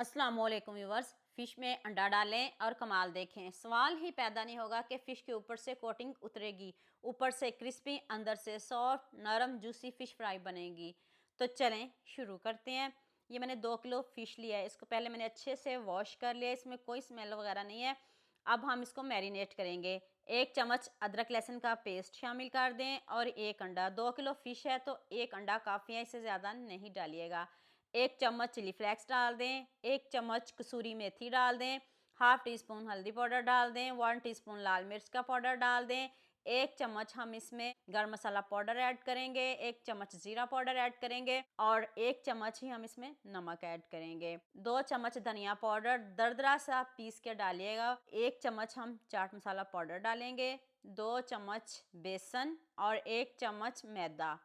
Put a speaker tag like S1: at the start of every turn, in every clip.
S1: अस्सलाम वालेकुम viewers. Fish में अंडा डालें और कमाल देखें। सवाल ही पैदा नहीं होगा कि फ़िश के ऊपर से कोटिंग उतरेगी, ऊपर से क्रिस्पी, अंदर से सॉफ्ट नरम जूसी फ़िश फ्राई बनेगी। तो चलें शुरू करते हैं। ये मैंने 2 किलो फ़िश लिया है। इसको पहले मैंने अच्छे से वॉश कर लिया, इसमें कोई स्मेल वगैरह नहीं है। अब हम इसको मैरिनेट करेंगे। 1 चम्मच अदरक लहसुन का पेस्ट शामिल कर दें और 1 अंडा। 2 किलो फ़िश है तो 1 अंडा काफ़ी है, इससे ज़्यादा नहीं डालिएगा। 1 चम्मच चिली फ्लेक्स डाल दें, 1 चम्मच कसूरी मेथी डाल दें, हाफ टी स्पून हल्दी पाउडर डाल दें, 1 टीस्पून लाल मिर्च का पाउडर डाल दें, 1 चम्मच हम इसमें गरम मसाला पाउडर ऐड करेंगे, 1 चम्मच जीरा पाउडर ऐड करेंगे और 1 चम्मच ही हम इसमें नमक ऐड करेंगे। 2 चम्मच धनिया पाउडर दरदरा सा पीस के डालिएगा, 1 चम्मच हम चाट मसाला पाउडर डालेंगे, 2 चम्मच बेसन और 1 चम्मच मैदा।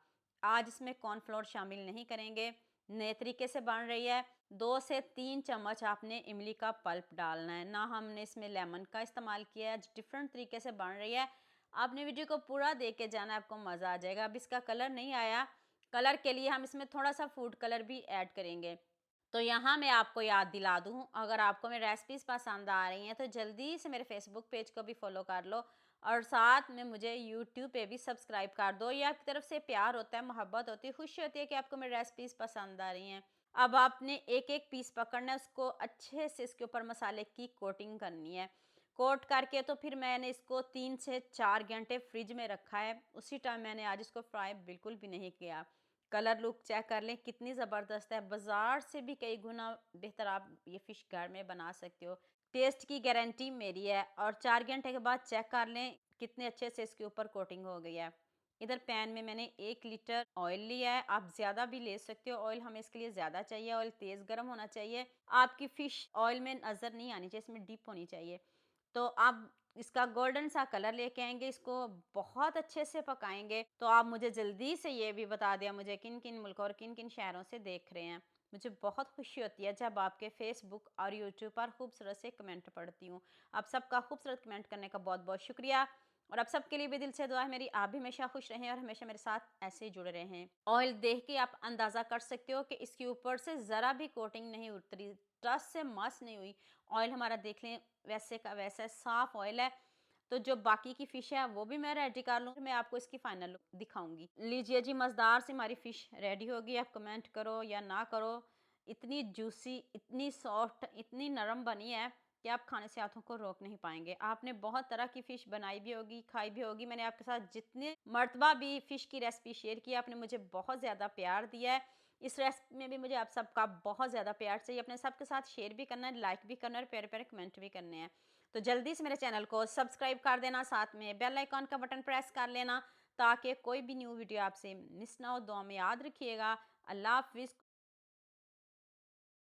S1: आज इसमें कॉर्नफ्लोर शामिल नहीं करेंगे। नए तरीके से बन रही है। 2 से 3 चम्मच आपने इमली का पल्प डालना है, ना हमने इसमें लेमन का इस्तेमाल किया है। डिफरेंट तरीके से बन रही है। आपने वीडियो को पूरा देख के जाना, आपको मज़ा आ जाएगा। अब इसका कलर नहीं आया, कलर के लिए हम इसमें थोड़ा सा फूड कलर भी ऐड करेंगे। तो यहाँ मैं आपको याद दिला दूँ, अगर आपको मेरी रेसिपीज़ पसंद आ रही हैं तो जल्दी से मेरे फेसबुक पेज को भी फॉलो कर लो और साथ में मुझे यूट्यूब पे भी सब्सक्राइब कर दो। ये आपकी तरफ से प्यार होता है, मोहब्बत होती है, खुशी होती है कि आपको मेरी रेसिपीज़ पसंद आ रही हैं। अब आपने एक-एक पीस पकड़ना है, उसको अच्छे से इसके ऊपर मसाले की कोटिंग करनी है। कोट करके तो फिर मैंने इसको 3 से 4 घंटे फ्रिज में रखा है। उसी टाइम मैंने आज इसको फ्राई बिल्कुल भी नहीं किया। कलर लुक चेक कर लें कितनी ज़बरदस्त है। बाज़ार से भी कई गुना बेहतर आप ये फ़िश घर में बना सकते हो। टेस्ट की गारंटी मेरी है और 4 घंटे के बाद चेक कर लें कितने अच्छे से इसके ऊपर कोटिंग हो गई है। इधर पैन में मैंने 1 लीटर ऑयल लिया है, आप ज़्यादा भी ले सकते हो। ऑयल हमें इसके लिए ज़्यादा चाहिए, ऑयल तेज़ गर्म होना चाहिए। आपकी फ़िश ऑयल में नज़र नहीं आनी चाहिए, इसमें डिप होनी चाहिए। तो आप इसका गोल्डन सा कलर लेके आएँगे, इसको बहुत अच्छे से पकाएँगे। तो आप मुझे जल्दी से ये भी बता दें मुझे किन-किन मुल्कों और किन-किन शहरों से देख रहे हैं। मुझे बहुत खुशी होती है जब आपके फ़ेसबुक और यूट्यूब पर खूबसूरत से कमेंट पढ़ती हूँ। आप सबका खूबसूरत कमेंट करने का बहुत-बहुत शुक्रिया और आप सबके लिए भी दिल से दुआ है मेरी, आप भी हमेशा खुश रहें और हमेशा मेरे साथ ऐसे ही जुड़े रहें। ऑयल देख के आप अंदाज़ा कर सकते हो कि इसके ऊपर से ज़रा भी कोटिंग नहीं उतरी, टस से मस नहीं हुई। ऑयल हमारा देख लें वैसे का वैसा साफ़ ऑयल है। तो जो बाकी की फ़िश है वो भी मैं रेडी कर लूँ, मैं आपको इसकी फाइनल लुक दिखाऊँगी। लीजिए जी, मज़ेदार सी हमारी फ़िश रेडी होगी। आप कमेंट करो या ना करो, इतनी जूसी, इतनी सॉफ्ट, इतनी नरम बनी है कि आप खाने से हाथों को रोक नहीं पाएँगे। आपने बहुत तरह की फ़िश बनाई भी होगी, खाई भी होगी। मैंने आपके साथ जितने मर्तबा भी फ़िश की रेसिपी शेयर की, आपने मुझे बहुत ज़्यादा प्यार दिया है। इस रेसिपी में भी मुझे आप सबका बहुत ज़्यादा प्यार चाहिए। अपने सबके साथ शेयर भी करना है, लाइक भी करना है और प्यारे-प्यारे कमेंट भी करने हैं। तो जल्दी से मेरे चैनल को सब्सक्राइब कर देना, साथ में बेल आइकॉन का बटन प्रेस कर लेना ताकि कोई भी न्यू वीडियो आपसे मिस ना हो। दुआ में याद रखिएगा। अल्लाह हाफ़िज़।